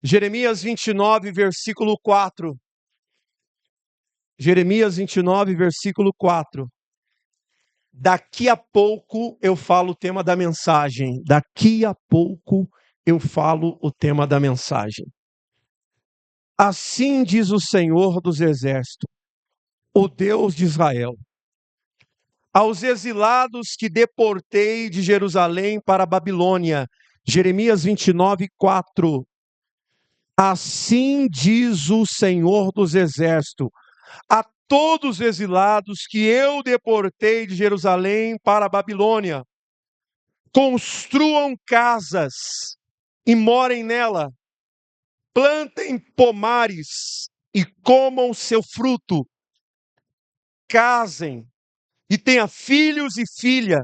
Jeremias 29, versículo 4. Jeremias 29, versículo 4. Daqui a pouco eu falo o tema da mensagem. Daqui a pouco eu falo o tema da mensagem. Assim diz o Senhor dos Exércitos, o Deus de Israel, aos exilados que deportei de Jerusalém para a Babilônia. Jeremias 29, 4. Assim diz o Senhor dos Exércitos, a todos os exilados que eu deportei de Jerusalém para a Babilônia: construam casas e morem nela, plantem pomares e comam seu fruto, casem e tenham filhos e filha,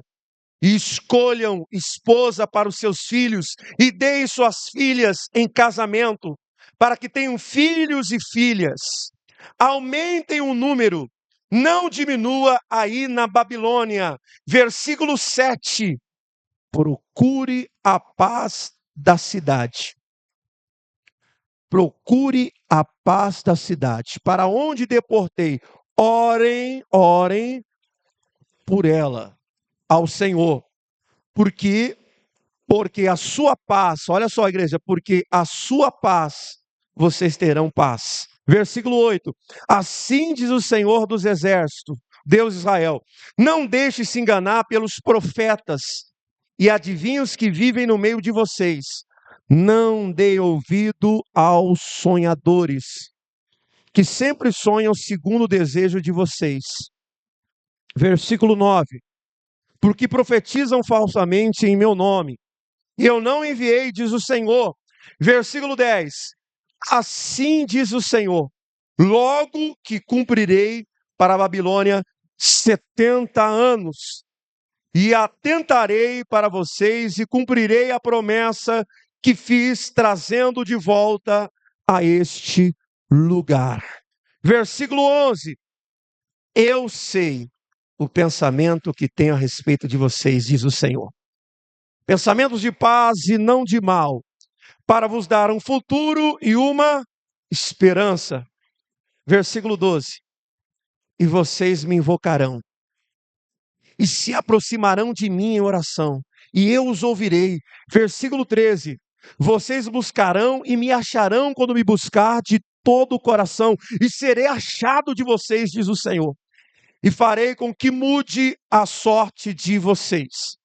e escolham esposa para os seus filhos, e deem suas filhas em casamento, para que tenham filhos e filhas. Aumentem o número, não diminua aí na Babilônia. Versículo 7. Procure a paz da cidade. Procure a paz da cidade. Para onde deportei? Orem por ela ao Senhor. Porque a sua paz, olha só, igreja, porque a sua paz vocês terão paz. Versículo 8. Assim diz o Senhor dos Exércitos, Deus de Israel: não deixe se enganar pelos profetas e adivinhos que vivem no meio de vocês. Não dê ouvido aos sonhadores, que sempre sonham segundo o desejo de vocês. Versículo 9. Porque profetizam falsamente em meu nome. Eu não enviei, diz o Senhor. Versículo 10. Assim diz o Senhor: logo que cumprirei para a Babilônia 70 anos, e atentarei para vocês e cumprirei a promessa que fiz, trazendo de volta a este lugar. Versículo 11. Eu sei o pensamento que tenho a respeito de vocês, diz o Senhor. Pensamentos de paz e não de mal, para vos dar um futuro e uma esperança. Versículo 12. E vocês me invocarão, e se aproximarão de mim em oração, e eu os ouvirei. Versículo 13. Vocês buscarão e me acharão quando me buscar de todo o coração, e serei achado de vocês, diz o Senhor, e farei com que mude a sorte de vocês.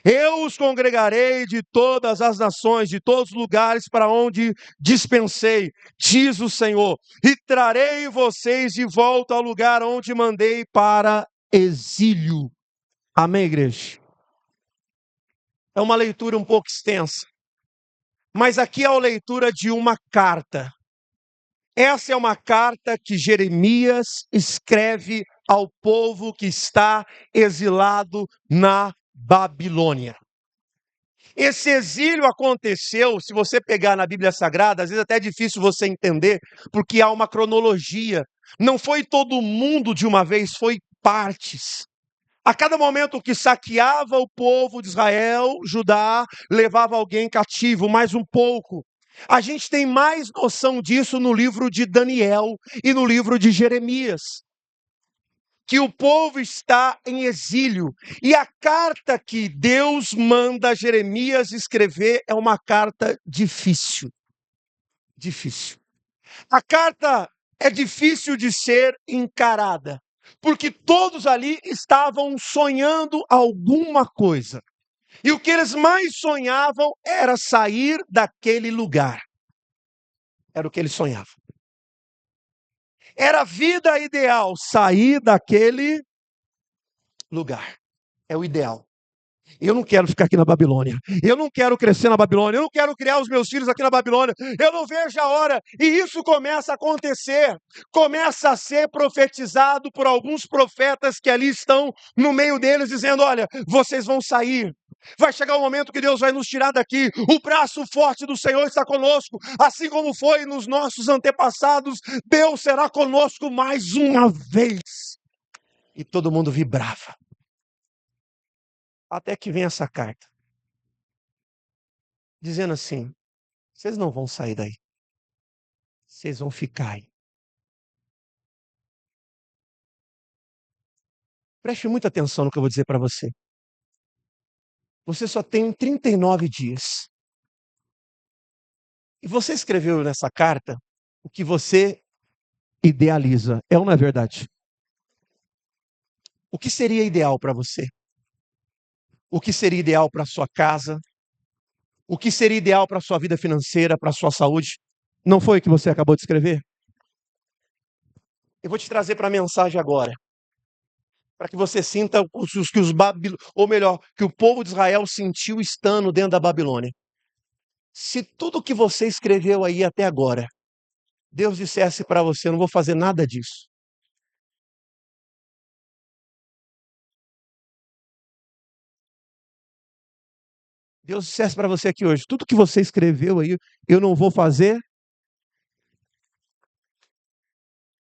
Eu os congregarei de todas as nações, de todos os lugares para onde dispensei, diz o Senhor, e trarei vocês de volta ao lugar onde mandei para exílio. Amém, igreja? É uma leitura um pouco extensa, mas aqui é a leitura de uma carta. Essa é uma carta que Jeremias escreve ao povo que está exilado na Babilônia. Esse exílio aconteceu, se você pegar na Bíblia Sagrada, às vezes até é difícil você entender, porque há uma cronologia. Não foi todo mundo de uma vez, foi partes. A cada momento que saqueava o povo de Israel, Judá, levava alguém cativo, mais um pouco. A gente tem mais noção disso no livro de Daniel e no livro de Jeremias, que o povo está em exílio. E a carta que Deus manda Jeremias escrever é uma carta difícil. Difícil. A carta é difícil de ser encarada, porque todos ali estavam sonhando alguma coisa. E o que eles mais sonhavam era sair daquele lugar. Era o que eles sonhavam. Era a vida ideal, sair daquele lugar. É o ideal. Eu não quero ficar aqui na Babilônia. Eu não quero crescer na Babilônia. Eu não quero criar os meus filhos aqui na Babilônia. Eu não vejo a hora. E isso começa a acontecer. Começa a ser profetizado por alguns profetas que ali estão no meio deles, dizendo: olha, vocês vão sair. Vai chegar o momento que Deus vai nos tirar daqui. O braço forte do Senhor está conosco. Assim como foi nos nossos antepassados, Deus será conosco mais uma vez. E todo mundo vibrava. Até que vem essa carta, dizendo assim: Vocês não vão sair daí. Vocês vão ficar aí. Preste muita atenção no que eu vou dizer para você. Você só tem 39 dias. E você escreveu nessa carta o que você idealiza. É ou não é verdade? O que seria ideal para você? O que seria ideal para sua casa? O que seria ideal para sua vida financeira, para sua saúde? Não foi o que você acabou de escrever? Eu vou te trazer para a mensagem agora, para que você sinta que ou melhor, que o povo de Israel sentiu estando dentro da Babilônia. Se tudo que você escreveu aí até agora, Deus dissesse para você, eu não vou fazer nada disso. Deus dissesse para você aqui hoje, tudo que você escreveu aí, eu não vou fazer,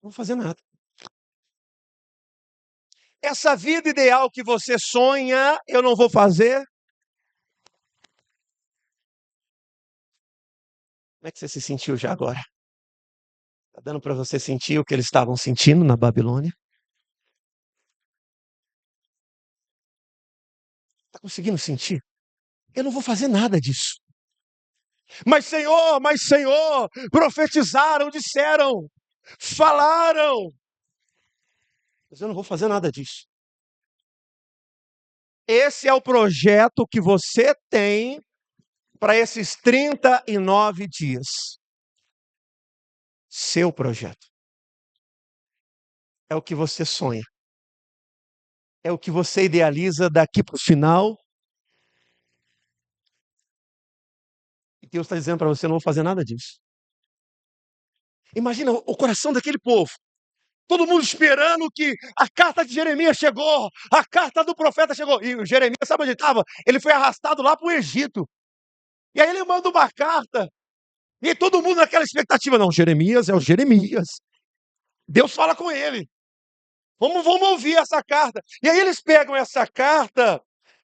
não vou fazer nada. Essa vida ideal que você sonha, eu não vou fazer. Como é que você se sentiu já agora? Está dando para você sentir o que eles estavam sentindo na Babilônia? Está conseguindo sentir? Eu não vou fazer nada disso. Mas Senhor, profetizaram, disseram, falaram. Mas eu não vou fazer nada disso. Esse é o projeto que você tem para esses 39 dias. Seu projeto. É o que você sonha. É o que você idealiza daqui para o final. E Deus está dizendo para você, não vou fazer nada disso. Imagina o coração daquele povo. Todo mundo esperando que a carta de Jeremias chegou, a carta do profeta chegou. E o Jeremias, sabe onde ele estava? Ele foi arrastado lá para o Egito. E aí ele manda uma carta. E todo mundo naquela expectativa. Não, Jeremias é o Jeremias. Deus fala com ele. Vamos ouvir essa carta. E aí eles pegam essa carta,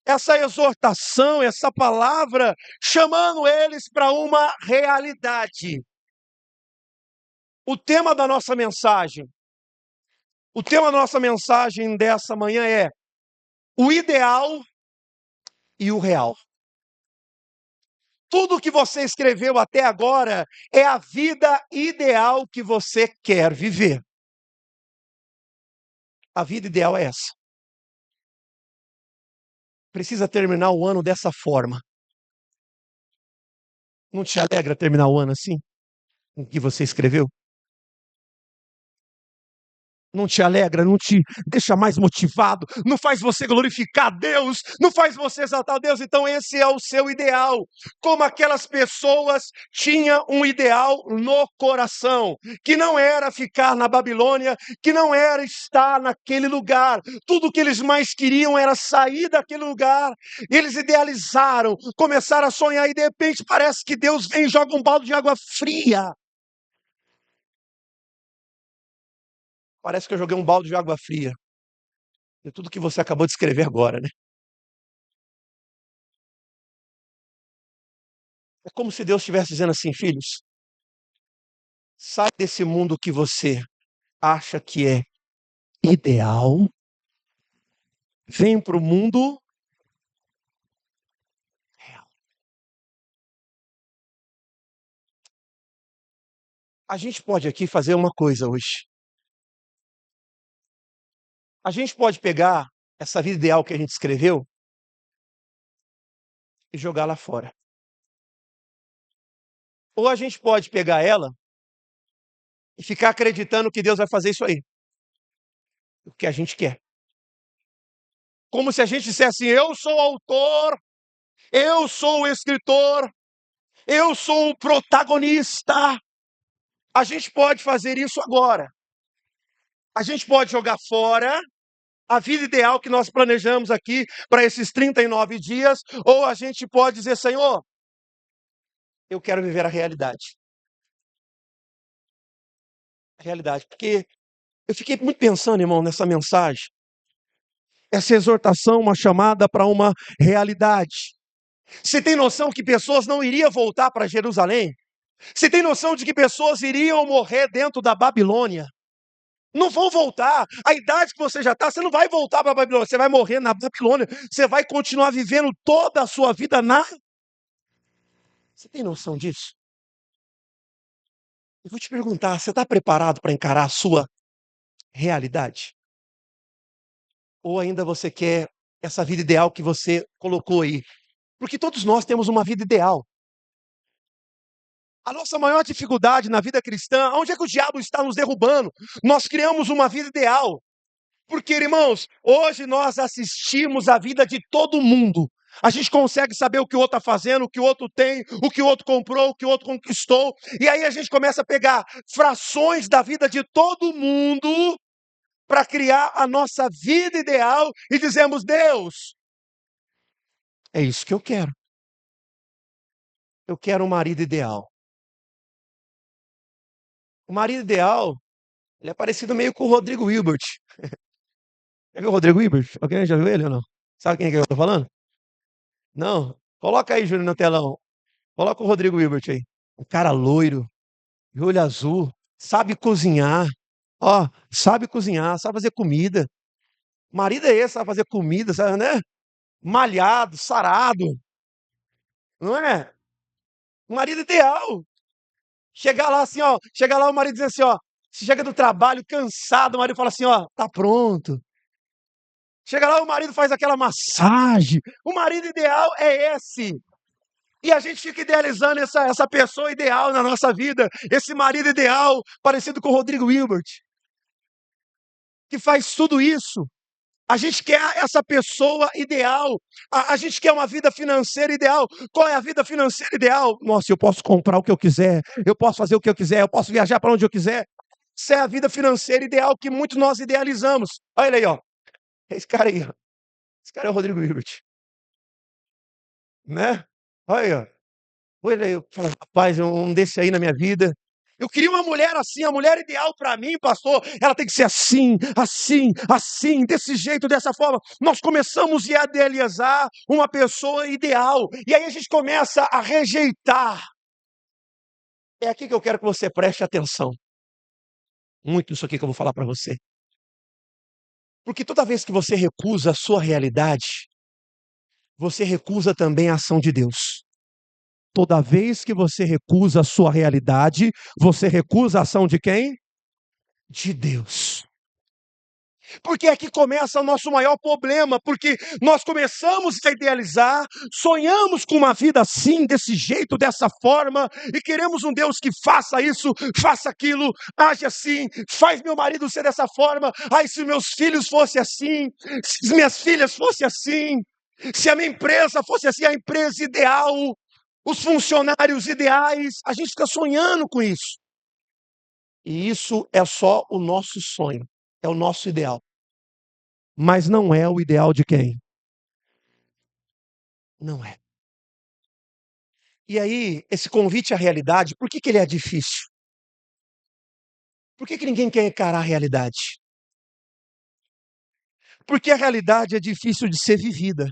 essa exortação, essa palavra, chamando eles para uma realidade. O tema da nossa mensagem dessa manhã é o ideal e o real. Tudo que você escreveu até agora é a vida ideal que você quer viver. A vida ideal é essa. Precisa terminar o ano dessa forma. Não te alegra terminar o ano assim? O que você escreveu? Não te alegra, não te deixa mais motivado, não faz você glorificar a Deus, não faz você exaltar a Deus. Então esse é o seu ideal. Como aquelas pessoas tinham um ideal no coração, que não era ficar na Babilônia, que não era estar naquele lugar. Tudo que eles mais queriam era sair daquele lugar. Eles idealizaram, começaram a sonhar e de repente parece que Deus vem e joga um balde de água fria. Parece que eu joguei um balde de água fria. De tudo que você acabou de escrever agora, né? É como se Deus estivesse dizendo assim, filhos, sai desse mundo que você acha que é ideal, vem para o mundo real. A gente pode aqui fazer uma coisa hoje. A gente pode pegar essa vida ideal que a gente escreveu e jogar lá fora. Ou a gente pode pegar ela e ficar acreditando que Deus vai fazer isso aí. O que a gente quer. Como se a gente dissesse assim, eu sou o autor, eu sou o escritor, eu sou o protagonista. A gente pode fazer isso agora. A gente pode jogar fora a vida ideal que nós planejamos aqui para esses 39 dias, ou a gente pode dizer, Senhor, eu quero viver a realidade. A realidade, porque eu fiquei muito pensando, irmão, nessa mensagem. Essa exortação, uma chamada para uma realidade. Você tem noção que pessoas não iriam voltar para Jerusalém? Você tem noção de que pessoas iriam morrer dentro da Babilônia? Não vão voltar. A idade que você já está, você não vai voltar para a Babilônia. Você vai morrer na Babilônia. Você vai continuar vivendo toda a sua vida na... Você tem noção disso? Eu vou te perguntar, você está preparado para encarar a sua realidade? Ou ainda você quer essa vida ideal que você colocou aí? Porque todos nós temos uma vida ideal. A nossa maior dificuldade na vida cristã, onde é que o diabo está nos derrubando? Nós criamos uma vida ideal. Porque, irmãos, hoje nós assistimos a vida de todo mundo. A gente consegue saber o que o outro está fazendo, o que o outro tem, o que o outro comprou, o que o outro conquistou. E aí a gente começa a pegar frações da vida de todo mundo para criar a nossa vida ideal e dizemos: Deus, é isso que eu quero. Eu quero um marido ideal. O marido ideal, ele é parecido meio com o Rodrigo Hilbert. Já viu o Rodrigo Hilbert? Alguém já viu ele ou não? Sabe quem é que eu estou falando? Não? Coloca aí, Júnior, no telão. Coloca o Rodrigo Hilbert aí. Um cara loiro, de olho azul, sabe cozinhar. Ó, sabe cozinhar, sabe fazer comida. Marido é esse, sabe fazer comida, sabe, né? Malhado, sarado, não é? Um marido ideal. Chegar lá assim, ó, chega lá o marido diz assim, ó, se chega do trabalho cansado, o marido fala assim, ó, tá pronto. Chega lá o marido faz aquela massagem. O marido ideal é esse. E a gente fica idealizando essa pessoa ideal na nossa vida, esse marido ideal, parecido com o Rodrigo Hilbert, que faz tudo isso. A gente quer essa pessoa ideal. A gente quer uma vida financeira ideal. Qual é a vida financeira ideal? Nossa, eu posso comprar o que eu quiser, eu posso fazer o que eu quiser, eu posso viajar para onde eu quiser. Essa é a vida financeira ideal que muitos nós idealizamos. Olha ele aí, ó. Esse cara aí, ó. Esse cara é o Rodrigo Hilbert, né? Olha aí, ó. Olha aí, eu falo, rapaz, um desse aí na minha vida. Eu queria uma mulher assim, a mulher ideal para mim, pastor. Ela tem que ser assim, assim, assim, desse jeito, dessa forma. Nós começamos a idealizar uma pessoa ideal. E aí a gente começa a rejeitar. É aqui que eu quero que você preste atenção. Muito isso aqui que eu vou falar para você. Porque toda vez que você recusa a sua realidade, você recusa também a ação de Deus. Toda vez que você recusa a sua realidade, você recusa a ação de quem? De Deus. Porque aqui começa o nosso maior problema, porque nós começamos a idealizar, sonhamos com uma vida assim, desse jeito, dessa forma, e queremos um Deus que faça isso, faça aquilo, age assim, faz meu marido ser dessa forma, ai, se meus filhos fossem assim, se minhas filhas fossem assim, se a minha empresa fosse assim, a empresa ideal, os funcionários ideais, a gente fica sonhando com isso. E isso é só o nosso sonho, é o nosso ideal. Mas não é o ideal de quem? Não é. E aí, esse convite à realidade, por que que ele é difícil? Por que que ninguém quer encarar a realidade? Porque a realidade é difícil de ser vivida.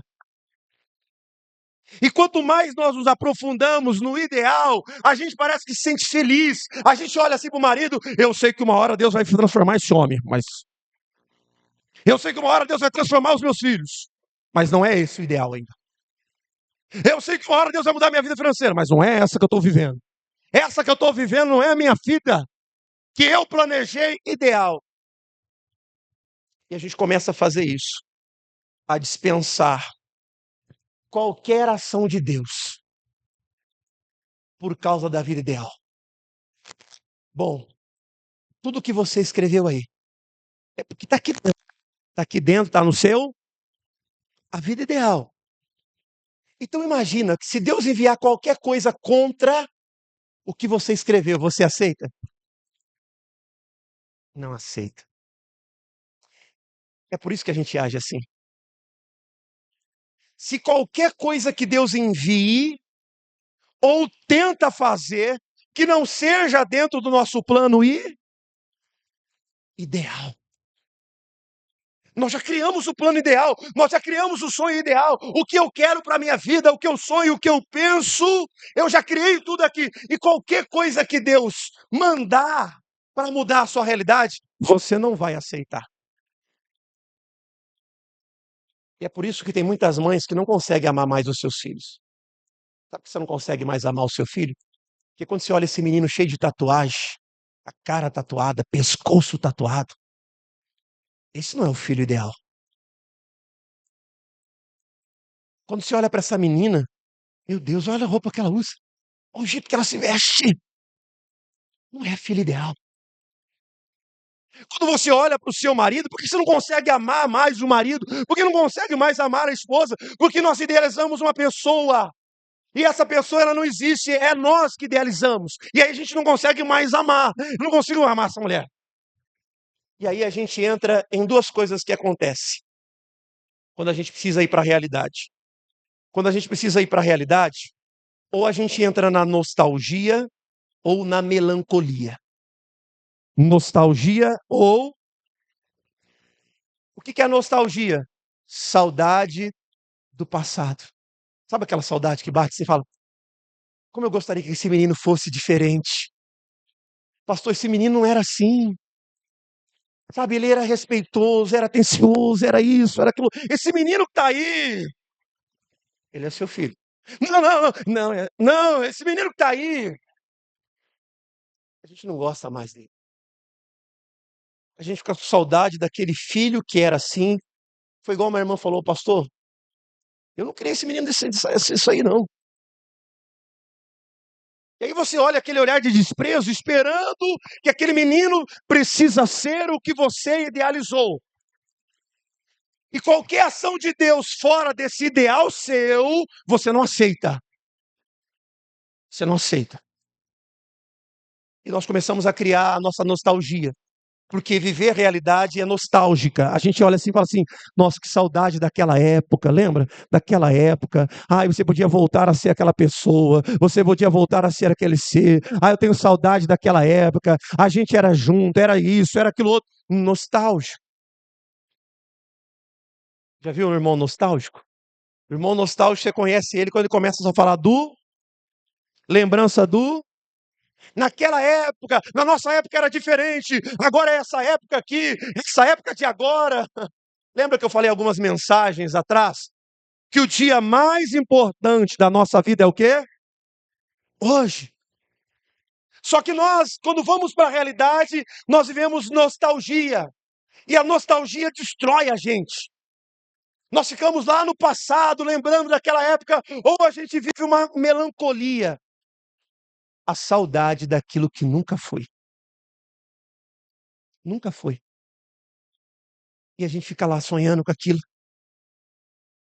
E quanto mais nós nos aprofundamos no ideal, a gente parece que se sente feliz. A gente olha assim para o marido, eu sei que uma hora Deus vai transformar esse homem, mas eu sei que uma hora Deus vai transformar os meus filhos. Mas não é esse o ideal ainda. Eu sei que uma hora Deus vai mudar a minha vida financeira, mas não é essa que eu estou vivendo. Essa que eu estou vivendo não é a minha vida que eu planejei ideal. E a gente começa a fazer isso, a dispensar qualquer ação de Deus por causa da vida ideal. Bom, tudo que você escreveu aí é porque está aqui dentro. Está aqui dentro, está no seu, a vida ideal. Então imagina que se Deus enviar qualquer coisa contra o que você escreveu, você aceita? Não aceita. É por isso que a gente age assim. Se qualquer coisa que Deus envie ou tenta fazer que não seja dentro do nosso plano ideal, Nós já criamos o plano ideal, nós já criamos o sonho ideal, o que eu quero para a minha vida, o que eu sonho, o que eu penso, eu já criei tudo aqui. E qualquer coisa que Deus mandar para mudar a sua realidade, você não vai aceitar. E é por isso que tem muitas mães que não conseguem amar mais os seus filhos. Sabe por que você não consegue mais amar o seu filho? Porque quando você olha esse menino cheio de tatuagem, a cara tatuada, pescoço tatuado, esse não é o filho ideal. Quando você olha para essa menina, meu Deus, olha a roupa que ela usa, olha o jeito que ela se veste, não é a filha ideal. Quando você olha para o seu marido, por que você não consegue amar mais o marido? Por que não consegue mais amar a esposa? Porque nós idealizamos uma pessoa. E essa pessoa ela não existe, é nós que idealizamos. E aí a gente não consegue mais amar. Eu não consigo amar essa mulher. E aí a gente entra em duas coisas que acontecem quando a gente precisa ir para a realidade. Quando a gente precisa ir para a realidade, ou a gente entra na nostalgia ou na melancolia. Nostalgia ou o que é nostalgia? Saudade do passado. Sabe aquela saudade que bate e você fala: como eu gostaria que esse menino fosse diferente. Pastor, esse menino não era assim. Sabe, ele era respeitoso, era atencioso, era isso, era aquilo. Esse menino que está aí, ele é seu filho. Não, não, não, não, não, esse menino que está aí, a gente não gosta mais dele. A gente fica com saudade daquele filho que era assim. Foi igual minha irmã falou, pastor, eu não queria esse menino isso aí, não. E aí você olha aquele olhar de desprezo, esperando que aquele menino precisa ser o que você idealizou. E qualquer ação de Deus fora desse ideal seu, você não aceita. Você não aceita. E nós começamos a criar a nossa nostalgia. Porque viver a realidade é nostálgica. A gente olha assim e fala assim: nossa, que saudade daquela época, lembra? Daquela época. Ai, você podia voltar a ser aquela pessoa, você podia voltar a ser aquele ser. Ai, eu tenho saudade daquela época. A gente era junto, era isso, era aquilo outro. Nostálgico. Já viu um irmão nostálgico? O irmão nostálgico, você conhece ele quando ele começa a falar do, lembrança do. Naquela época, na nossa época era diferente, agora é essa época aqui, essa época de agora. Lembra que eu falei algumas mensagens atrás? Que o dia mais importante da nossa vida é o quê? Hoje. Só que nós, quando vamos para a realidade, nós vivemos nostalgia. E a nostalgia destrói a gente. Nós ficamos lá no passado, lembrando daquela época, ou a gente vive uma melancolia, a saudade daquilo que nunca foi. Nunca foi. E a gente fica lá sonhando com aquilo,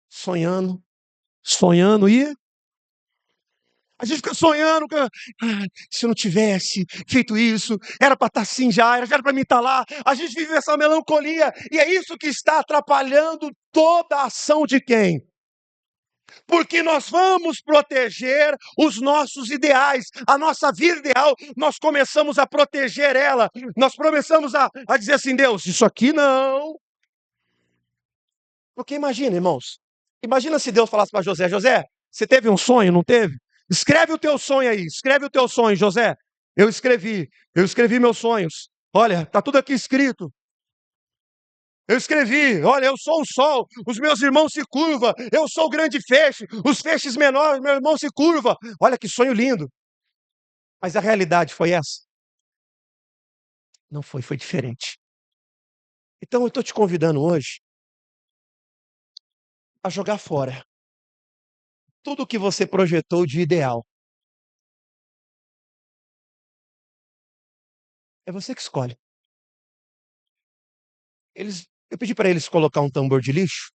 sonhando, sonhando e a gente fica sonhando, se eu não tivesse feito isso, era para estar assim já era para mim estar lá. A gente vive essa melancolia e é isso que está atrapalhando toda a ação de quem? Porque nós vamos proteger os nossos ideais, a nossa vida ideal, nós começamos a proteger ela, nós começamos a dizer assim: Deus, isso aqui não. Porque imagina, irmãos, imagina se Deus falasse para José: José, você teve um sonho, não teve? Escreve o teu sonho aí, escreve o teu sonho, José. Eu escrevi meus sonhos. Olha, está tudo aqui escrito. Eu escrevi, olha, eu sou o sol, os meus irmãos se curvam, eu sou o grande feixe, os feixes menores, meu irmão se curva. Olha que sonho lindo. Mas a realidade foi essa? Não foi, foi diferente. Então eu estou te convidando hoje a jogar fora tudo o que você projetou de ideal. É você que escolhe. Eu pedi para eles colocar um tambor de lixo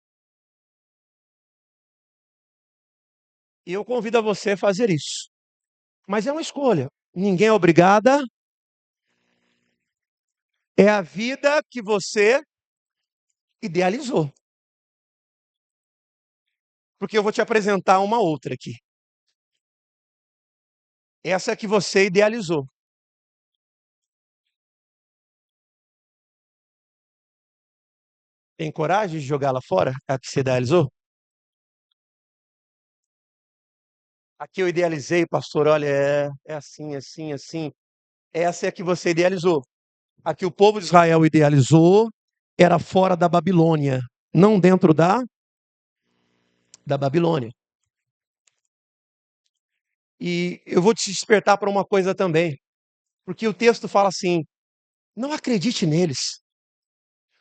e eu convido a você a fazer isso. Mas é uma escolha. Ninguém é obrigada. É a vida que você idealizou. Porque eu vou te apresentar uma outra aqui. Essa é que você idealizou. Tem coragem de jogá-la fora? A que você idealizou? Aqui eu idealizei, pastor, olha, é assim, assim, assim. Essa é a que você idealizou. A que o povo de Israel idealizou era fora da Babilônia, não dentro da Babilônia. E eu vou te despertar para uma coisa também, porque o texto fala assim: não acredite neles,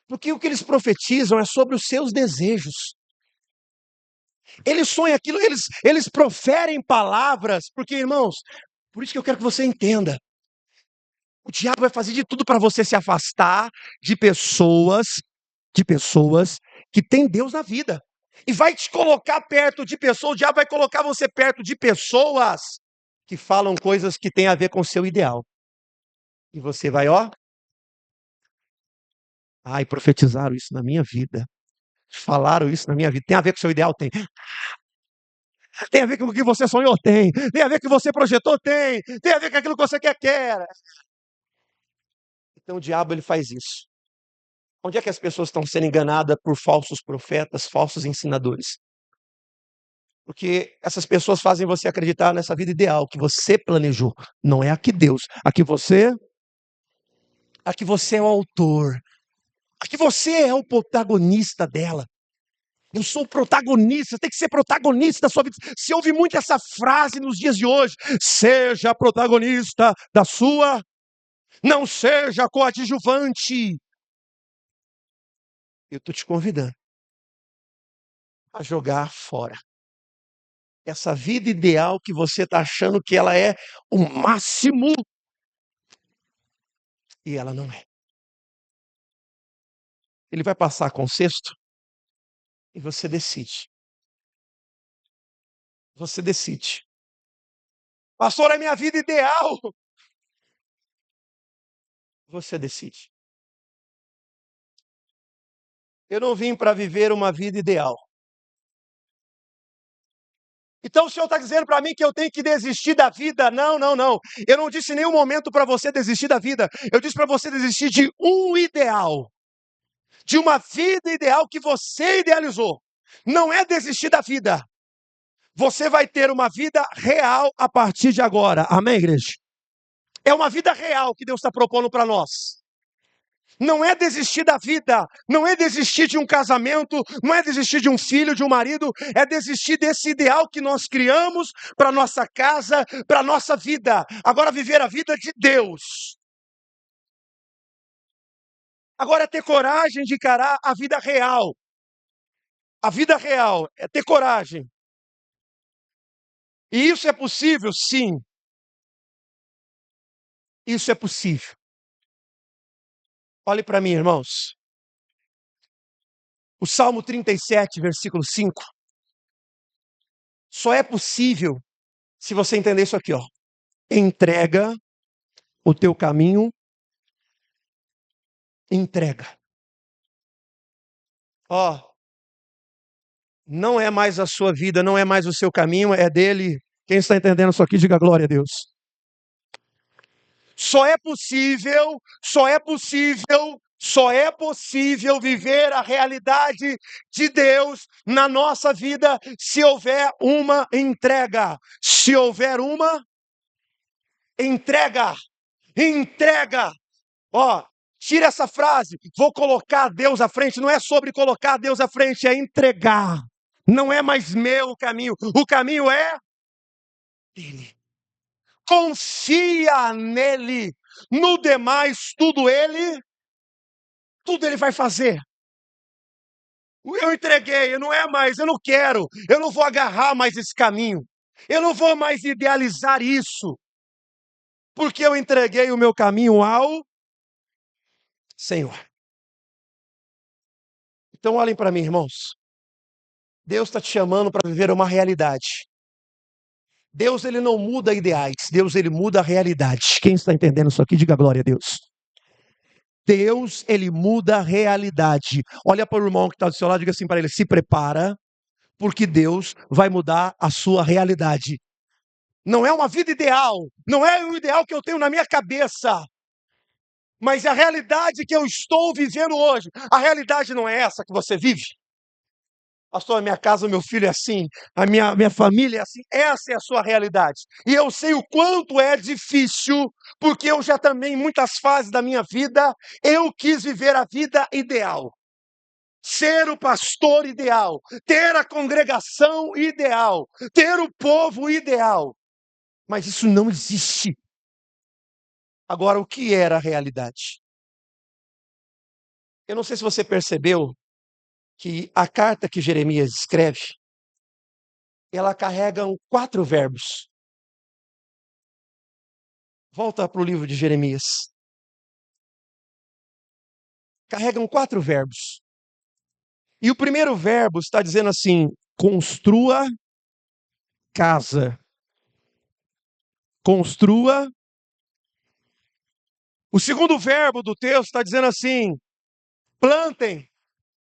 porque o que eles profetizam é sobre os seus desejos. Eles sonham aquilo, eles proferem palavras, porque, irmãos, por isso que eu quero que você entenda. O diabo vai fazer de tudo para você se afastar de pessoas que têm Deus na vida. E vai te colocar perto de pessoas, o diabo vai colocar você perto de pessoas que falam coisas que têm a ver com o seu ideal. E você vai, ó, ai, profetizaram isso na minha vida. Falaram isso na minha vida. Tem a ver com o seu ideal? Tem. Tem a ver com o que você sonhou? Tem. Tem a ver com o que você projetou? Tem. Tem a ver com aquilo que você quer? Então o diabo ele faz isso. Onde é que as pessoas estão sendo enganadas por falsos profetas, falsos ensinadores? Porque essas pessoas fazem você acreditar nessa vida ideal que você planejou, não é a que Deus, a que você é o autor, a que você é o protagonista dela. Eu sou protagonista, tem que ser protagonista da sua vida. Se ouve muito essa frase nos dias de hoje, seja protagonista da sua, não seja coadjuvante. Eu estou te convidando a jogar fora essa vida ideal que você está achando que ela é o máximo e ela não é. Ele vai passar com o cesto e você decide. Você decide. Pastor, é minha vida ideal. Você decide. Eu não vim para viver uma vida ideal. Então o senhor está dizendo para mim que eu tenho que desistir da vida? Não, não, não. Eu não disse em nenhum momento para você desistir da vida. Eu disse para você desistir de um ideal. De uma vida ideal que você idealizou. Não é desistir da vida. Você vai ter uma vida real a partir de agora. Amém, igreja? É uma vida real que Deus está propondo para nós. Não é desistir da vida, não é desistir de um casamento, não é desistir de um filho, de um marido, é desistir desse ideal que nós criamos para nossa casa, para nossa vida. Agora viver a vida de Deus. Agora é ter coragem de encarar a vida real. A vida real é ter coragem. E isso é possível? Sim. Isso é possível. Olhe para mim, irmãos. O Salmo 37, versículo 5, só é possível se você entender isso aqui, ó. Entrega o teu caminho, entrega. Ó, não é mais a sua vida, não é mais o seu caminho, é dele. Quem está entendendo isso aqui, diga glória a Deus. Só é possível, só é possível, só é possível viver a realidade de Deus na nossa vida se houver uma entrega. Se houver uma entrega, entrega. Ó, tira essa frase, vou colocar Deus à frente. Não é sobre colocar Deus à frente, é entregar. Não é mais meu o caminho é dele. Confia nele. No demais, tudo ele vai fazer. Eu entreguei, não é mais, eu não quero, eu não vou agarrar mais esse caminho. Eu não vou mais idealizar isso. Porque eu entreguei o meu caminho ao Senhor. Então olhem para mim, irmãos. Deus está te chamando para viver uma realidade. Deus ele não muda ideais, Deus ele muda a realidade. Quem está entendendo isso aqui, diga glória a Deus. Deus ele muda a realidade. Olha para o irmão que está do seu lado, diga assim para ele: se prepara, porque Deus vai mudar a sua realidade. Não é uma vida ideal, não é o ideal que eu tenho na minha cabeça, Mas a realidade que eu estou vivendo hoje, a realidade não é essa que você vive. Pastor, a minha casa, o meu filho é assim, a minha família é assim, essa é a sua realidade. E eu sei o quanto é difícil, porque eu já também, em muitas fases da minha vida, eu quis viver a vida ideal. Ser o pastor ideal, ter a congregação ideal, ter o povo ideal. Mas isso não existe. Agora, o que era a realidade? Eu não sei se você percebeu que a carta que Jeremias escreve, ela carrega 4 verbos. Volta para o livro de Jeremias. Carregam 4 verbos. E o primeiro verbo está dizendo assim: construa casa. Construa. O segundo verbo do texto está dizendo assim: plantem,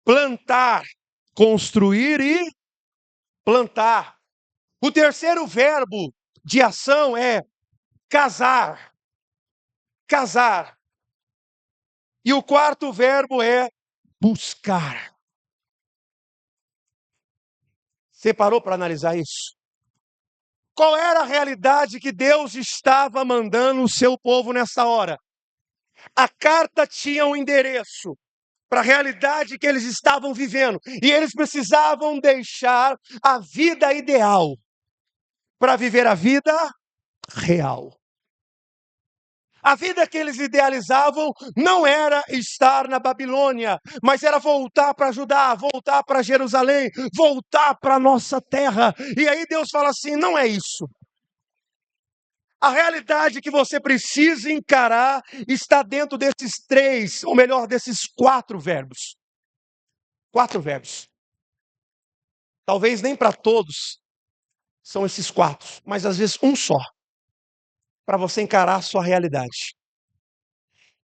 plantar, construir e plantar. O terceiro verbo de ação é casar. Casar. E o quarto verbo é buscar. Você parou para analisar isso? Qual era a realidade que Deus estava mandando o seu povo nessa hora? A carta tinha um endereço para a realidade que eles estavam vivendo. E eles precisavam deixar a vida ideal para viver a vida real. A vida que eles idealizavam não era estar na Babilônia, mas era voltar para Judá, voltar para Jerusalém, voltar para a nossa terra. E aí Deus fala assim: não é isso. A realidade que você precisa encarar está dentro desses 3, ou melhor, desses 4 verbos. 4 verbos. Talvez nem para todos são esses 4, mas às vezes um só, para você encarar a sua realidade.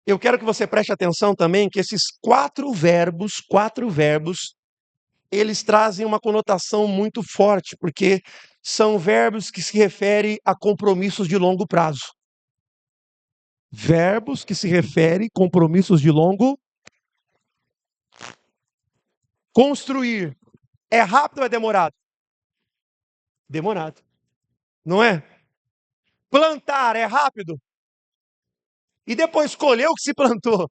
Eu quero que você preste atenção também que esses 4 verbos, eles trazem uma conotação muito forte, porque são verbos que se referem a compromissos de longo prazo. Verbos que se referem a compromissos de longo. Construir é rápido ou é demorado? Demorado. Não é? Plantar é rápido? E depois colher o que se plantou.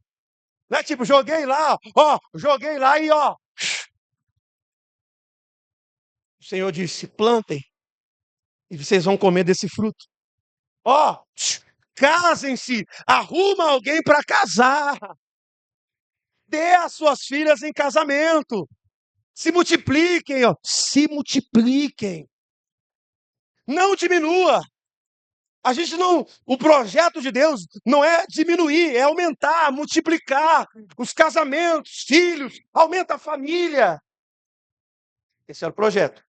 Não é tipo, joguei lá, ó, joguei lá e ó. O Senhor disse: plantem e vocês vão comer desse fruto. Ó, casem-se, arruma alguém para casar. Dê as suas filhas em casamento. Se multipliquem, ó, se multipliquem. Não diminua. A gente não, o projeto de Deus não é diminuir, é aumentar, multiplicar os casamentos, filhos, aumenta a família. Esse é o projeto.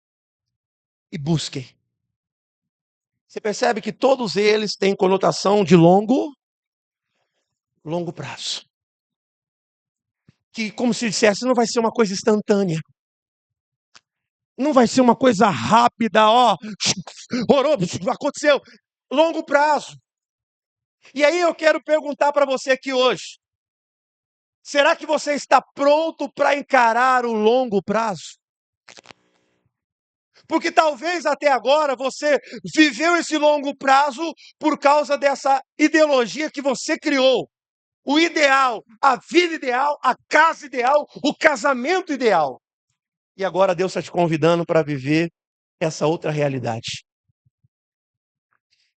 E busquem. Você percebe que todos eles têm conotação de longo prazo. Que, como se dissesse, não vai ser uma coisa instantânea. Não vai ser uma coisa rápida, ó, orou, aconteceu. Longo prazo. E aí eu quero perguntar para você aqui hoje: será que você está pronto para encarar o longo prazo? Porque talvez até agora você viveu esse longo prazo por causa dessa ideologia que você criou. O ideal, a vida ideal, a casa ideal, o casamento ideal. E agora Deus está te convidando para viver essa outra realidade.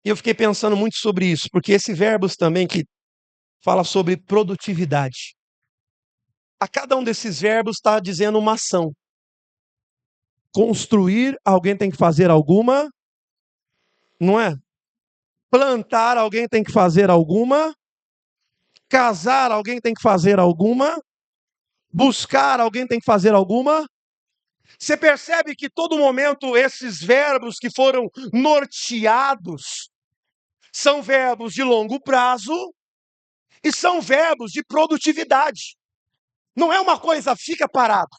E eu fiquei pensando muito sobre isso, porque esse verbos também que fala sobre produtividade. A cada um desses verbos está dizendo uma ação. Construir, alguém tem que fazer alguma, não é? Plantar, alguém tem que fazer alguma. Casar, alguém tem que fazer alguma. Buscar, alguém tem que fazer alguma. Você percebe que todo momento esses verbos que foram norteados são verbos de longo prazo e são verbos de produtividade. Não é uma coisa, fica parado.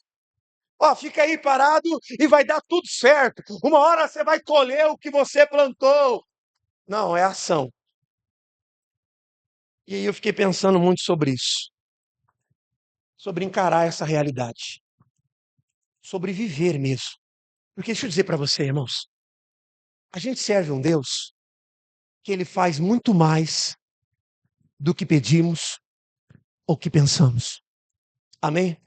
Ó, fica aí parado e vai dar tudo certo. Uma hora você vai colher o que você plantou. Não, é ação. E aí eu fiquei pensando muito sobre isso, sobre encarar essa realidade, sobre viver mesmo. Porque deixa eu dizer para você, irmãos, a gente serve um Deus que ele faz muito mais do que pedimos ou que pensamos. Amém?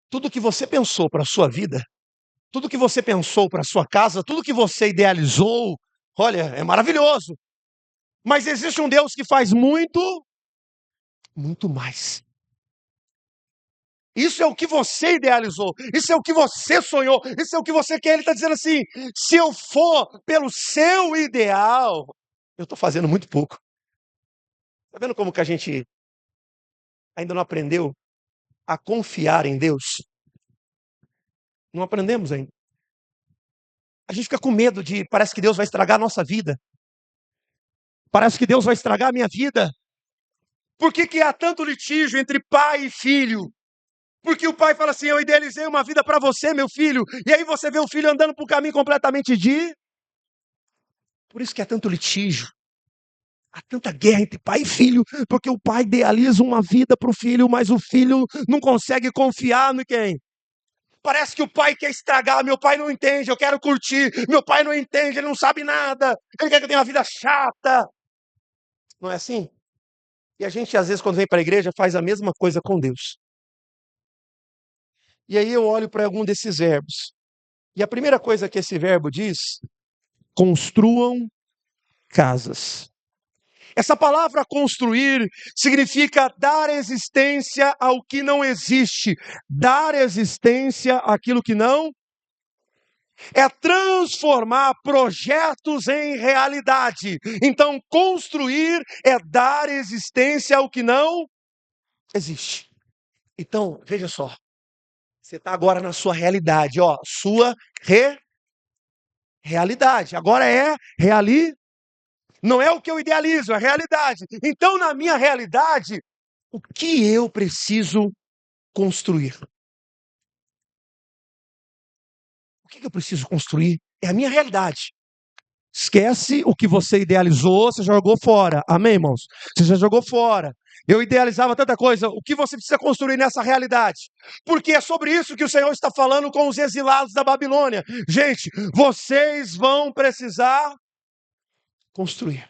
Tudo que você pensou para a sua vida, tudo que você pensou para a sua casa, tudo que você idealizou, olha, é maravilhoso. Mas existe um Deus que faz muito, muito mais. Isso é o que você idealizou, isso é o que você sonhou, isso é o que você quer. Ele está dizendo assim: se eu for pelo seu ideal, eu estou fazendo muito pouco. Está vendo como que a gente ainda não aprendeu a confiar em Deus? Não aprendemos ainda. A gente fica com medo parece que Deus vai estragar a nossa vida. Parece que Deus vai estragar a minha vida. Por que que há tanto litígio entre pai e filho? Porque o pai fala assim: eu idealizei uma vida para você, meu filho. E aí você vê o filho andando por um caminho completamente de... Por isso que há tanto litígio. Há tanta guerra entre pai e filho. Porque o pai idealiza uma vida para o filho, mas o filho não consegue confiar no quem? Parece que o pai quer estragar. Meu pai não entende, eu quero curtir. Meu pai não entende, ele não sabe nada. Ele quer que eu tenha uma vida chata. Não é assim? E a gente, às vezes, quando vem para a igreja, faz a mesma coisa com Deus. E aí eu olho para algum desses verbos. E a primeira coisa que esse verbo diz: construam casas. Essa palavra construir significa dar existência ao que não existe, dar existência àquilo que não é, transformar projetos em realidade. Então, construir é dar existência ao que não existe. Então, veja só, você está agora na sua realidade, ó, sua realidade. Agora é não é o que eu idealizo, é a realidade. Então, na minha realidade, o que eu preciso construir? O que eu preciso construir é a minha realidade. Esquece o que você idealizou, você jogou fora. Amém, irmãos? Você já jogou fora. Eu idealizava tanta coisa. O que você precisa construir nessa realidade? Porque é sobre isso que o Senhor está falando com os exilados da Babilônia. Gente, vocês vão precisar construir.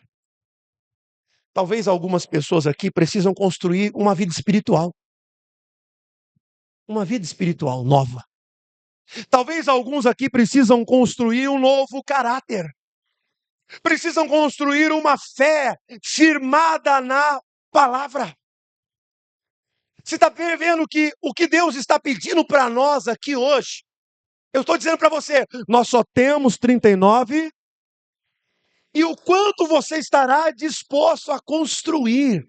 Talvez algumas pessoas aqui precisam construir uma vida espiritual. Uma vida espiritual nova. Talvez alguns aqui precisam construir um novo caráter. Precisam construir uma fé firmada na palavra. Você está vendo que o que Deus está pedindo para nós aqui hoje? Eu estou dizendo para você, nós só temos 39 e o quanto você estará disposto a construir.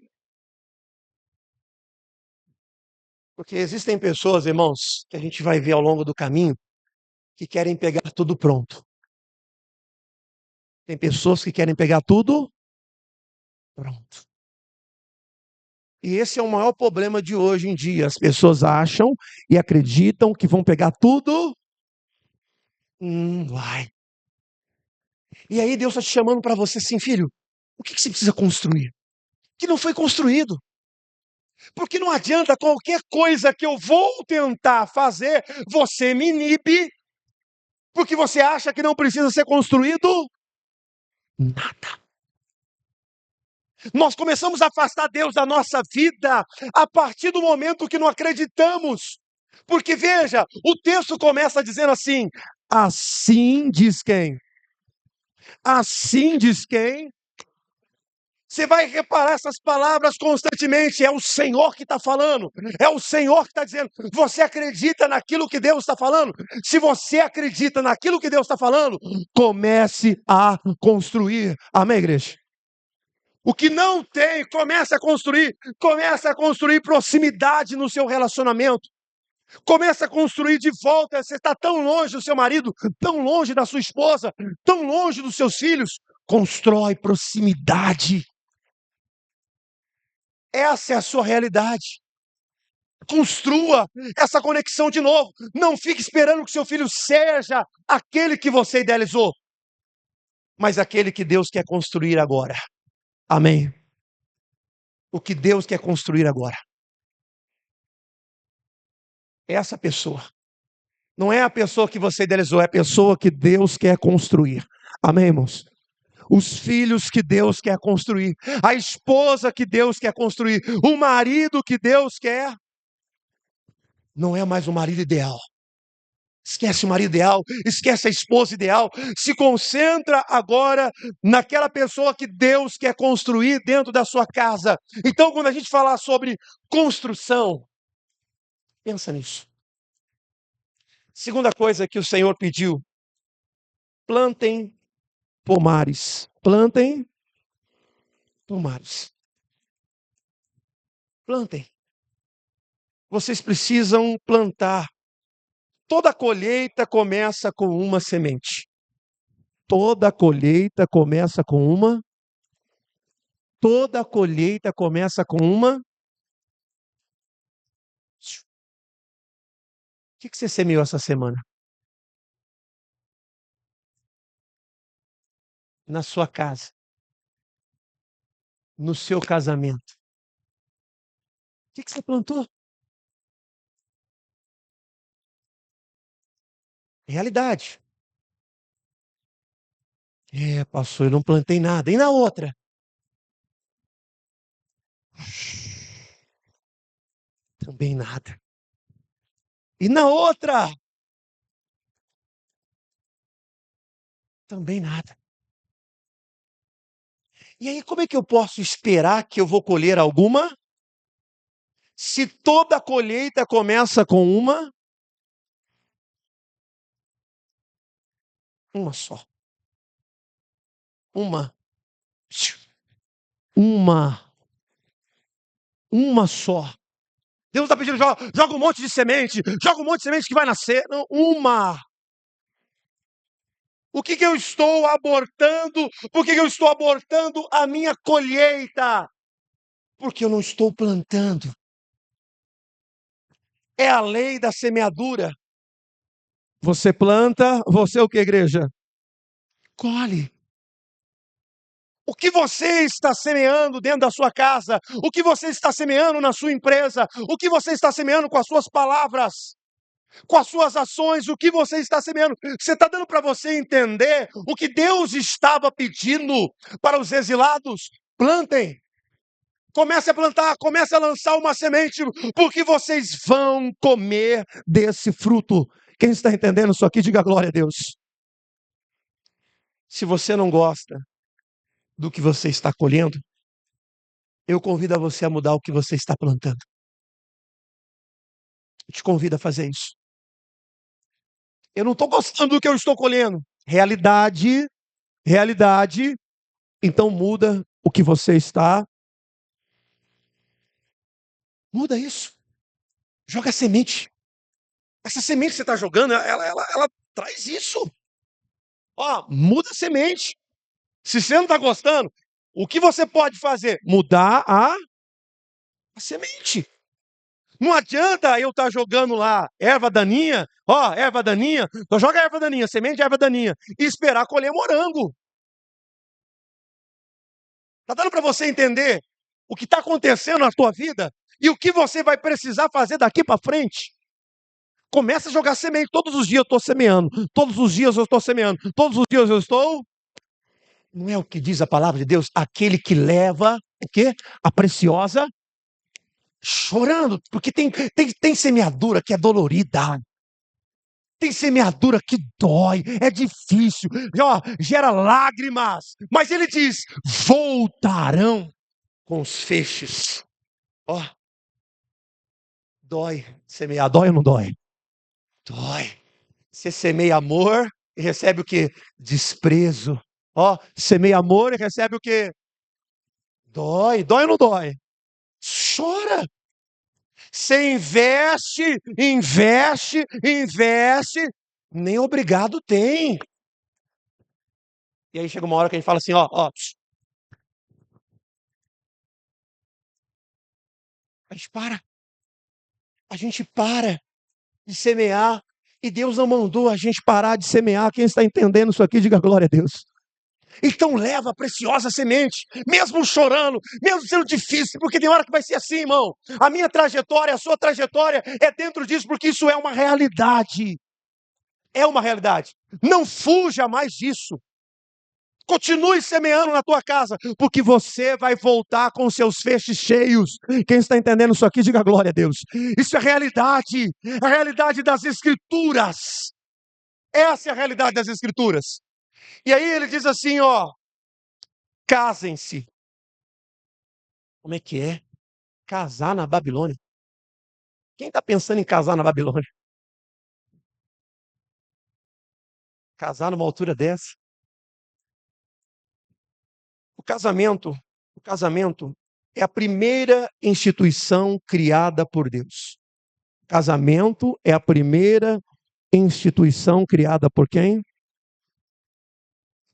Porque existem pessoas, irmãos, que a gente vai ver ao longo do caminho, que querem pegar tudo pronto. Tem pessoas que querem pegar tudo pronto. E esse é o maior problema de hoje em dia. As pessoas acham e acreditam que vão pegar tudo. Vai. E aí Deus está te chamando para você assim, filho, o que você precisa construir? Que não foi construído. Porque não adianta qualquer coisa que eu vou tentar fazer, você me inibe, porque você acha que não precisa ser construído nada. Nós começamos a afastar Deus da nossa vida a partir do momento que não acreditamos. Porque veja, o texto começa dizendo assim: assim diz quem? Assim diz quem? Você vai reparar essas palavras constantemente. É o Senhor que está falando. É o Senhor que está dizendo. Você acredita naquilo que Deus está falando? Se você acredita naquilo que Deus está falando, comece a construir. Amém, igreja? O que não tem, comece a construir. Comece a construir proximidade no seu relacionamento. Comece a construir de volta. Você está tão longe do seu marido, tão longe da sua esposa, tão longe dos seus filhos. Constrói proximidade. Essa é a sua realidade. Construa essa conexão de novo. Não fique esperando que seu filho seja aquele que você idealizou, mas aquele que Deus quer construir agora. Amém. o que Deus quer construir agora. Essa pessoa. Não é a pessoa que você idealizou, é a pessoa que Deus quer construir. Amém, irmãos? Os filhos que Deus quer construir, a esposa que Deus quer construir, o marido que Deus quer. Não é mais o marido ideal. Esquece o marido ideal, esquece a esposa ideal. Se concentra agora naquela pessoa que Deus quer construir dentro da sua casa. Então, quando a gente falar sobre construção, pensa nisso. Segunda coisa que o Senhor pediu: plantem pomares. Plantem pomares. Plantem. Vocês precisam plantar. Toda colheita começa com uma semente. Toda colheita começa com uma. Toda colheita começa com uma. O que você semeou essa semana? Na sua casa. No seu casamento. O que você plantou? Realidade. Pastor, eu não plantei nada. E na outra? Também nada. E na outra? Também nada. E aí, como é que eu posso esperar que eu vou colher alguma? Se toda colheita começa com uma só. Uma só. Deus está pedindo, joga um monte de semente, joga um monte de semente que vai nascer. Não, uma. O que eu estou abortando? Por que eu estou abortando a minha colheita? Porque eu não estou plantando. É a lei da semeadura. Você planta, você o que, igreja? Colhe. O que você está semeando dentro da sua casa? O que você está semeando na sua empresa? O que você está semeando com as suas palavras? Com as suas ações? O que você está semeando? Você está dando para você entender o que Deus estava pedindo para os exilados? Plantem. Comece a plantar, comece a lançar uma semente, porque vocês vão comer desse fruto. Quem está entendendo isso aqui, diga glória a Deus. Se você não gosta do que você está colhendo, eu convido a você a mudar o que você está plantando. Eu te convido a fazer isso. Eu não estou gostando do que eu estou colhendo. Realidade. Então muda o que você está. Muda isso. Joga semente. Essa semente que você está jogando, ela traz isso. Muda a semente. Se você não está gostando, o que você pode fazer? Mudar a semente. Não adianta eu estar jogando lá erva daninha, erva daninha, então joga erva daninha, semente de erva daninha, e esperar colher morango. Está dando para você entender o que está acontecendo na tua vida e o que você vai precisar fazer daqui para frente? Começa a jogar semente. Todos os dias eu estou semeando. Todos os dias eu estou semeando. Todos os dias eu estou. Não é o que diz a palavra de Deus? Aquele que leva o quê? A preciosa chorando. Porque tem semeadura que é dolorida. Tem semeadura que dói, é difícil, gera lágrimas. Mas ele diz: voltarão com os feixes. Dói. Semear dói ou não dói? Dói. Você semeia amor e recebe o quê? Desprezo. Semeia amor e recebe o quê? Dói. Dói ou não dói? Chora. Você investe, nem obrigado tem. E aí chega uma hora que a gente fala assim, a gente para de semear, e Deus não mandou a gente parar de semear. Quem está entendendo isso aqui, diga glória a Deus. Então leva a preciosa semente, mesmo chorando, mesmo sendo difícil, porque tem hora que vai ser assim, irmão. A minha trajetória, a sua trajetória é dentro disso, porque isso é uma realidade. É uma realidade. Não fuja mais disso. Continue semeando na tua casa, porque você vai voltar com seus feixes cheios. Quem está entendendo isso aqui, diga glória a Deus. Isso é realidade, a realidade das Escrituras. Essa é a realidade das Escrituras. E aí ele diz assim, ó, casem-se. Como é que é? Casar na Babilônia. Quem está pensando em casar na Babilônia? Casar numa altura dessa? O casamento, o casamento é a primeira instituição criada por Deus. Casamento é a primeira instituição criada por quem?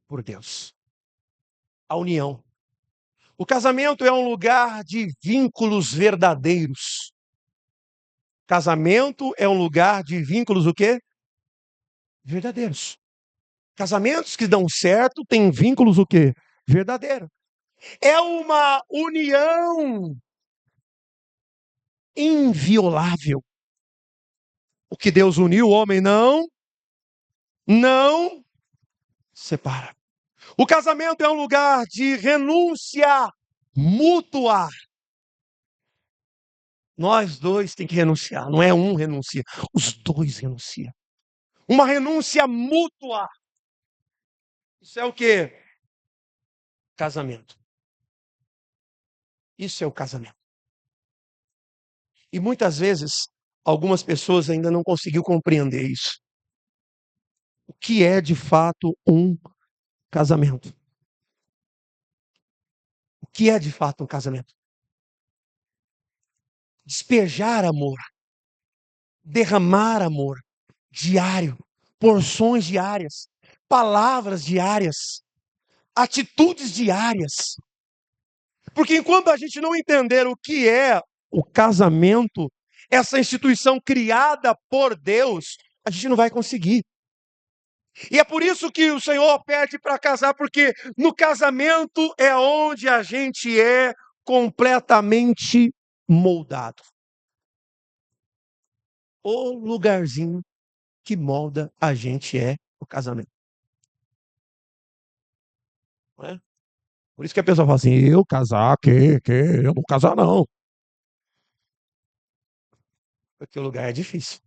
Por Deus. A união. O casamento é um lugar de vínculos verdadeiros. Casamento é um lugar de vínculos o quê? Verdadeiros. Casamentos que dão certo têm vínculos o quê? Verdadeiro. É uma união inviolável. O que Deus uniu, o homem não separa. O casamento é um lugar de renúncia mútua. Nós dois tem que renunciar, não é um renuncia, os dois renunciam. Uma renúncia mútua. Isso é o quê? Casamento. Isso é o casamento. E muitas vezes, algumas pessoas ainda não conseguiu compreender isso. O que é de fato um casamento? O que é de fato um casamento? Despejar amor, derramar amor, diário, porções diárias, palavras diárias, atitudes diárias. Porque enquanto a gente não entender o que é o casamento, essa instituição criada por Deus, a gente não vai conseguir. E é por isso que o Senhor pede para casar, porque no casamento é onde a gente é completamente moldado. O lugarzinho que molda a gente é o casamento. Não é? Por isso que a pessoa fala assim, eu casar, eu não vou casar não. Porque o lugar é difícil.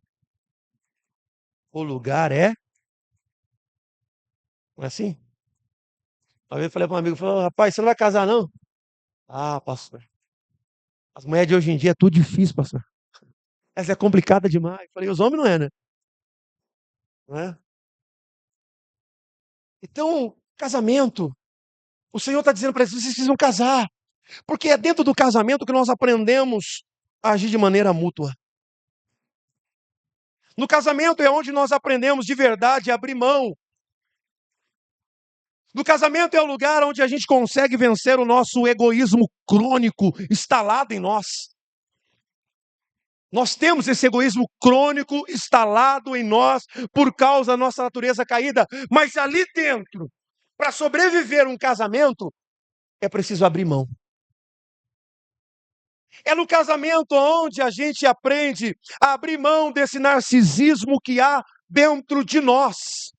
O lugar é, não é assim? Uma vez eu falei para um amigo, falou, rapaz, você não vai casar não? Ah, pastor, as mulheres de hoje em dia é tudo difícil, pastor. Essa é complicada demais. Eu falei, os homens não é, né? Não é? Então, casamento, o Senhor está dizendo para eles, vocês precisam casar. Porque é dentro do casamento que nós aprendemos a agir de maneira mútua. No casamento é onde nós aprendemos de verdade a abrir mão. No casamento é o lugar onde a gente consegue vencer o nosso egoísmo crônico instalado em nós. Nós temos esse egoísmo crônico instalado em nós por causa da nossa natureza caída. Mas ali dentro, para sobreviver um casamento, é preciso abrir mão. É no casamento onde a gente aprende a abrir mão desse narcisismo que há dentro de nós.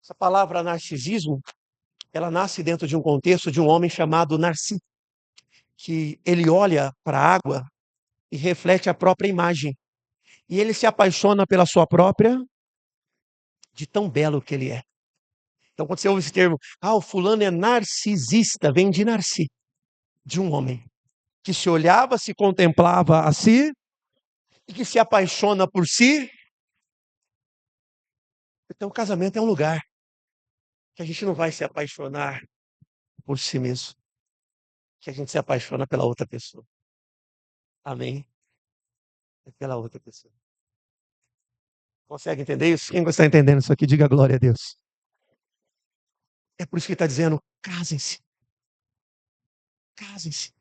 Essa palavra narcisismo, ela nasce dentro de um contexto de um homem chamado Narciso, que ele olha para a água e reflete a própria imagem. E ele se apaixona pela sua própria, de tão belo que ele é. Então, quando você ouve esse termo, o fulano é narcisista, vem de Narci, de um homem que se olhava, se contemplava a si e que se apaixona por si. Então, o casamento é um lugar que a gente não vai se apaixonar por si mesmo, que a gente se apaixona pela outra pessoa. Amém? É pela outra pessoa. Consegue entender isso? Quem está entendendo isso aqui, diga glória a Deus. É por isso que ele está dizendo, casem-se. Casem-se.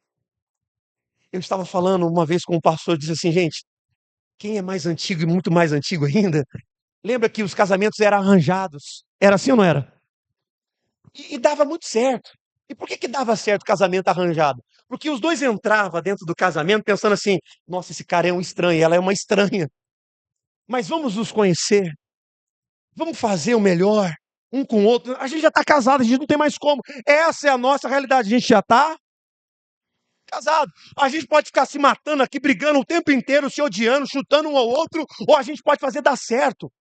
Eu estava falando uma vez com um pastor, disse assim, gente, quem é mais antigo e muito mais antigo ainda, lembra que os casamentos eram arranjados. Era assim ou não era? E dava muito certo. E por que dava certo o casamento arranjado? Porque os dois entravam dentro do casamento pensando assim: nossa, esse cara é um estranho, ela é uma estranha. Mas vamos nos conhecer, vamos fazer o melhor um com o outro. A gente já está casado, a gente não tem mais como. Essa é a nossa realidade, a gente já está casado. A gente pode ficar se matando aqui, brigando o tempo inteiro, se odiando, chutando um ao outro, ou a gente pode fazer dar certo.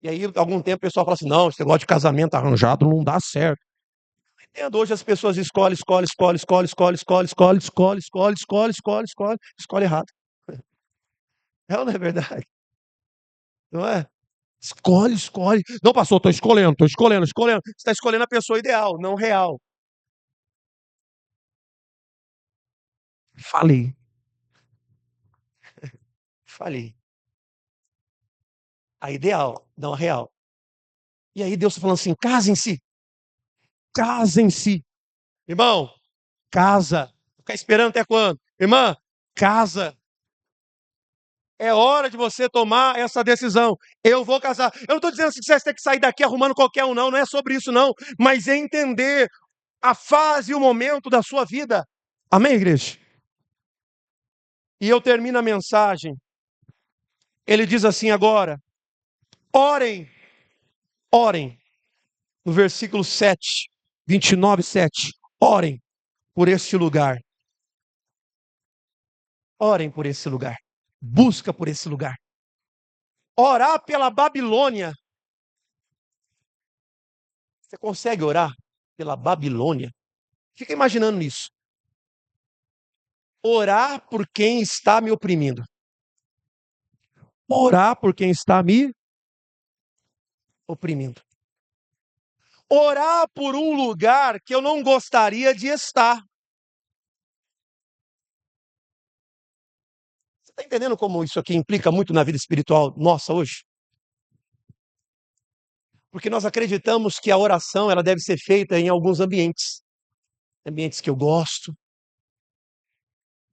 E aí, algum tempo, o pessoal fala assim: não, esse negócio de casamento arranjado não dá certo. Entendo, hoje as pessoas escolhe errado. É ou não é verdade? Não é? Escolhe. Não, pastor, estou escolhendo. Você está escolhendo a pessoa ideal, não real. Falei. A ideal, não a real. E aí Deus está falando assim: casem-se. Casem-se. Irmão, casa. Ficar esperando até quando? Irmã, casa. É hora de você tomar essa decisão. Eu vou casar. Eu não estou dizendo assim que você tem que sair daqui arrumando qualquer um, não. Não é sobre isso, não. Mas é entender a fase e o momento da sua vida. Amém, igreja? E eu termino a mensagem. Ele diz assim agora: orem, orem. No versículo 7, 29, 7. Orem por este lugar. Orem por esse lugar. Busca por esse lugar. Orar pela Babilônia. Você consegue orar pela Babilônia? Fica imaginando isso. Orar por quem está me oprimindo. Orar por quem está me oprimindo. Orar por um lugar que eu não gostaria de estar. Você está entendendo como isso aqui implica muito na vida espiritual nossa hoje? Porque nós acreditamos que a oração ela deve ser feita em alguns ambientes. Ambientes que eu gosto,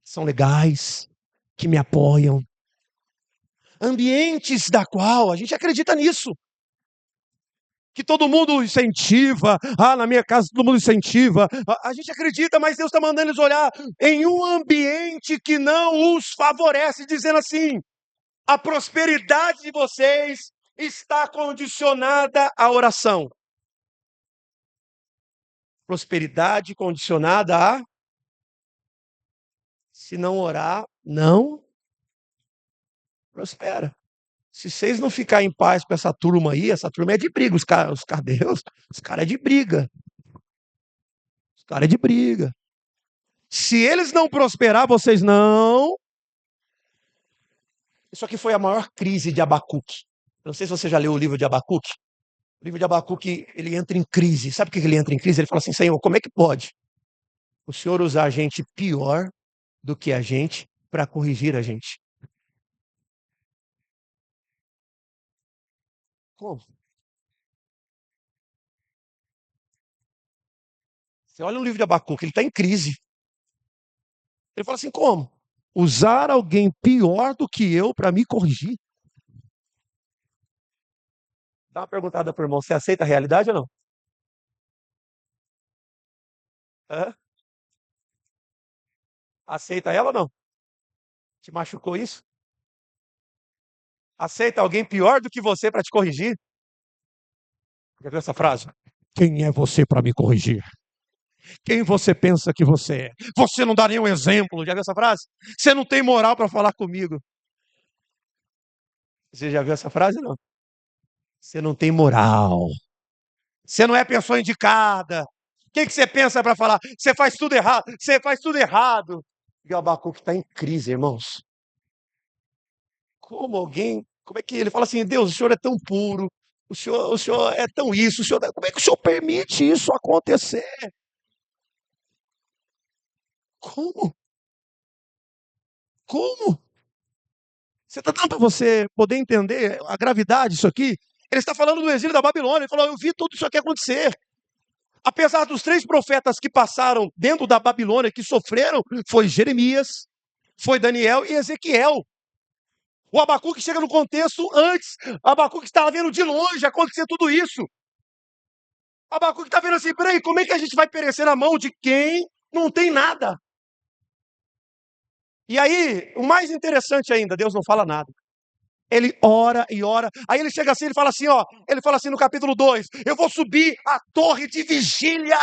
são legais, que me apoiam. Ambientes da qual a gente acredita nisso. Que todo mundo incentiva, na minha casa todo mundo incentiva. A gente acredita, mas Deus está mandando eles olhar em um ambiente que não os favorece, dizendo assim: a prosperidade de vocês está condicionada à oração. Prosperidade condicionada a se não orar, não prospera. Se vocês não ficarem em paz com essa turma aí, essa turma é de briga, os caras é de briga. Os caras é de briga. Se eles não prosperar, vocês não. Isso aqui foi a maior crise de Abacuque. Não sei se você já leu o livro de Abacuque. O livro de Abacuque, ele entra em crise. Sabe por que ele entra em crise? Ele fala assim: Senhor, como é que pode o Senhor usar gente pior do que a gente para corrigir a gente? Como? Você olha no livro de Abacuque, ele está em crise. Ele fala assim: como? Usar alguém pior do que eu para me corrigir? Dá uma perguntada para o irmão: você aceita a realidade ou não? Hã? Aceita ela ou não? Te machucou isso? Aceita alguém pior do que você para te corrigir? Já viu essa frase? Quem é você para me corrigir? Quem você pensa que você é? Você não dá nenhum exemplo. Já viu essa frase? Você não tem moral para falar comigo. Você já viu essa frase? Não. Você não tem moral. Você não é pessoa indicada. O que você pensa para falar? Você faz tudo errado. Você faz tudo errado. E o Abacuque está em crise, irmãos. Como é que ele fala assim: Deus, o Senhor é tão puro. O senhor é tão isso. Como é que o Senhor permite isso acontecer? Como? Como? Você está dando para você poder entender a gravidade disso aqui? Ele está falando do exílio da Babilônia. Ele falou: eu vi tudo isso aqui acontecer. Apesar dos 3 profetas que passaram dentro da Babilônia, que sofreram, foi Jeremias, foi Daniel e Ezequiel. O Abacuque chega no contexto antes. O Abacuque estava vendo de longe acontecer tudo isso. O Abacuque está vendo assim, peraí, como é que a gente vai perecer na mão de quem não tem nada? E aí, o mais interessante ainda, Deus não fala nada. Ele ora e ora. Aí ele chega assim, ele fala assim, ó. Ele fala assim no capítulo 2: eu vou subir a torre de vigília.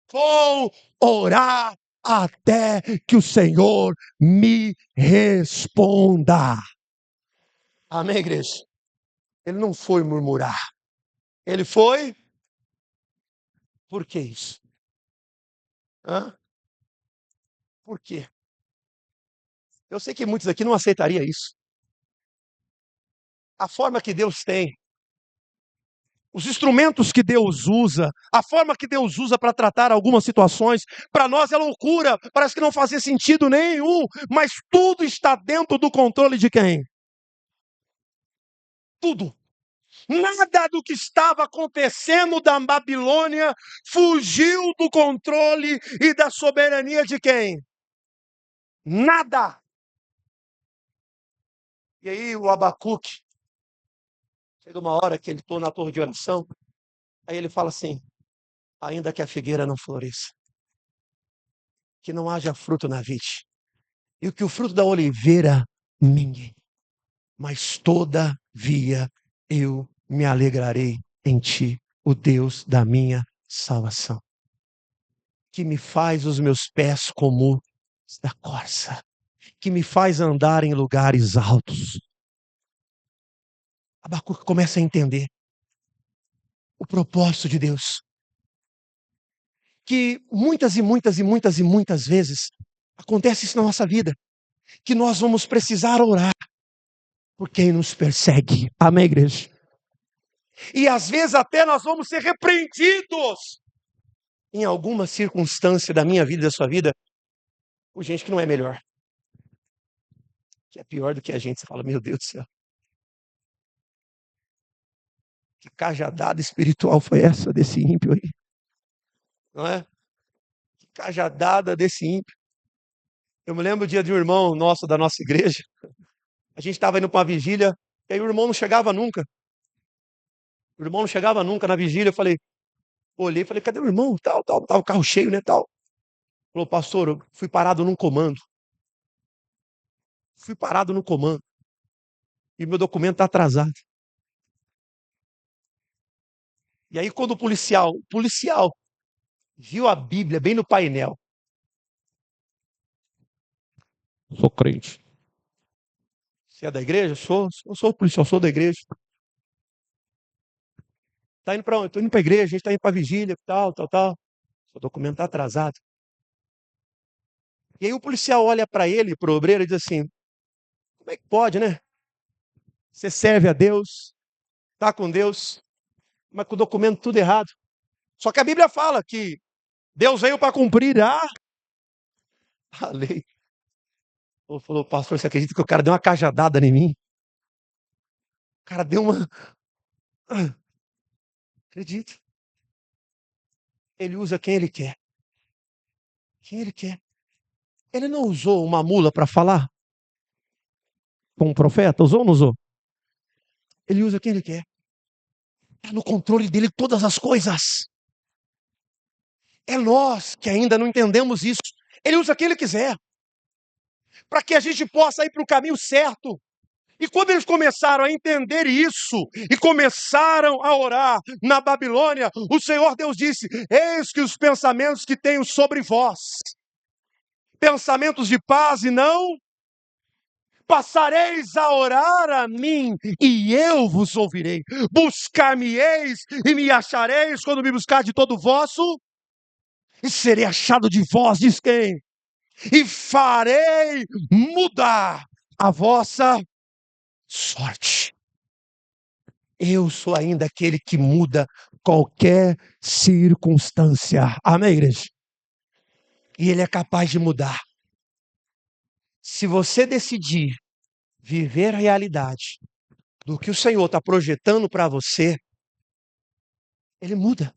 Vou orar até que o Senhor me responda. Amém, igreja? Ele não foi murmurar. Ele foi... Por que isso? Hã? Por quê? Eu sei que muitos aqui não aceitariam isso. A forma que Deus tem, os instrumentos que Deus usa, a forma que Deus usa para tratar algumas situações, para nós é loucura, parece que não fazia sentido nenhum, mas tudo está dentro do controle de quem? Tudo. Nada do que estava acontecendo da Babilônia fugiu do controle e da soberania de quem? Nada. E aí o Abacuque, chega uma hora que ele está na torre de oração, aí ele fala assim, ainda que a figueira não floresça, que não haja fruto na vide, e que o fruto da oliveira mingue, mas todavia eu me alegrarei em ti, o Deus da minha salvação, que me faz os meus pés como da corça, que me faz andar em lugares altos. Abacuque começa a entender o propósito de Deus, que muitas e muitas e muitas e muitas vezes acontece isso na nossa vida, que nós vamos precisar orar por quem nos persegue. Amém, igreja? E às vezes até nós vamos ser repreendidos em alguma circunstância da minha vida e da sua vida por gente que não é melhor, que é pior do que a gente. Você fala, meu Deus do céu, que cajadada espiritual foi essa desse ímpio aí? Não é? Que cajadada desse ímpio. Eu me lembro o dia de um irmão nosso da nossa igreja, a gente estava indo para uma vigília, e aí o irmão não chegava nunca. O irmão não chegava nunca na vigília, eu falei, olhei, falei, cadê o irmão? Tal, tal, tal, o carro cheio, né, tal. Falou, pastor, eu fui parado num comando. Fui parado no comando. E meu documento está atrasado. E aí, quando o policial viu a Bíblia bem no painel. Sou crente. Você é da igreja? Sou policial, sou da igreja. Tá indo para onde? Estou indo para a igreja, a gente está indo para a vigília, tal, tal, tal. Seu documento está atrasado. E aí o policial olha para ele, para o obreiro, e diz assim, como é que pode, né? Você serve a Deus, está com Deus, mas com o documento tudo errado. Só que a Bíblia fala que Deus veio para cumprir a lei. Ele falou, pastor, você acredita que o cara deu uma cajadada em mim? O cara deu uma... Acredito. Ele usa quem ele quer. Quem ele quer. Ele não usou uma mula para falar com um profeta? Usou ou não usou? Ele usa quem ele quer. Está no controle dele todas as coisas. É nós que ainda não entendemos isso. Ele usa quem ele quiser. Para que a gente possa ir para o caminho certo. E quando eles começaram a entender isso, e começaram a orar na Babilônia, o Senhor Deus disse, eis que os pensamentos que tenho sobre vós, pensamentos de paz e não, passareis a orar a mim, e eu vos ouvirei, buscar-me-eis e me achareis, quando me buscar de todo o vosso, e serei achado de vós, diz quem? E farei mudar a vossa sorte. Eu sou ainda aquele que muda qualquer circunstância. Amém, igreja? E Ele é capaz de mudar. Se você decidir viver a realidade do que o Senhor está projetando para você, Ele muda.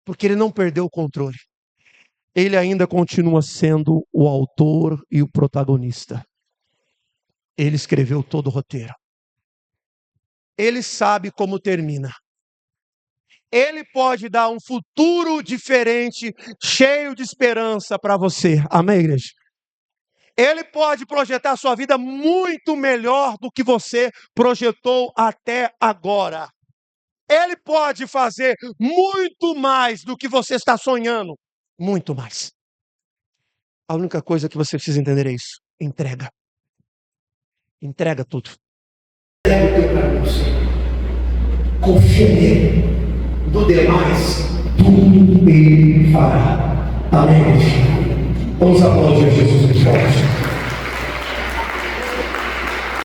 Porque Ele não perdeu o controle. Ele ainda continua sendo o autor e o protagonista. Ele escreveu todo o roteiro. Ele sabe como termina. Ele pode dar um futuro diferente, cheio de esperança para você. Amém, igreja? Ele pode projetar a sua vida muito melhor do que você projetou até agora. Ele pode fazer muito mais do que você está sonhando. Muito mais. A única coisa que você precisa entender é isso. Entrega. Entrega tudo. Entrega o teu caminho, Senhor. Confia nele. Do demais, tudo ele fará. Amém. Vamos aplaudir Jesus muito forte.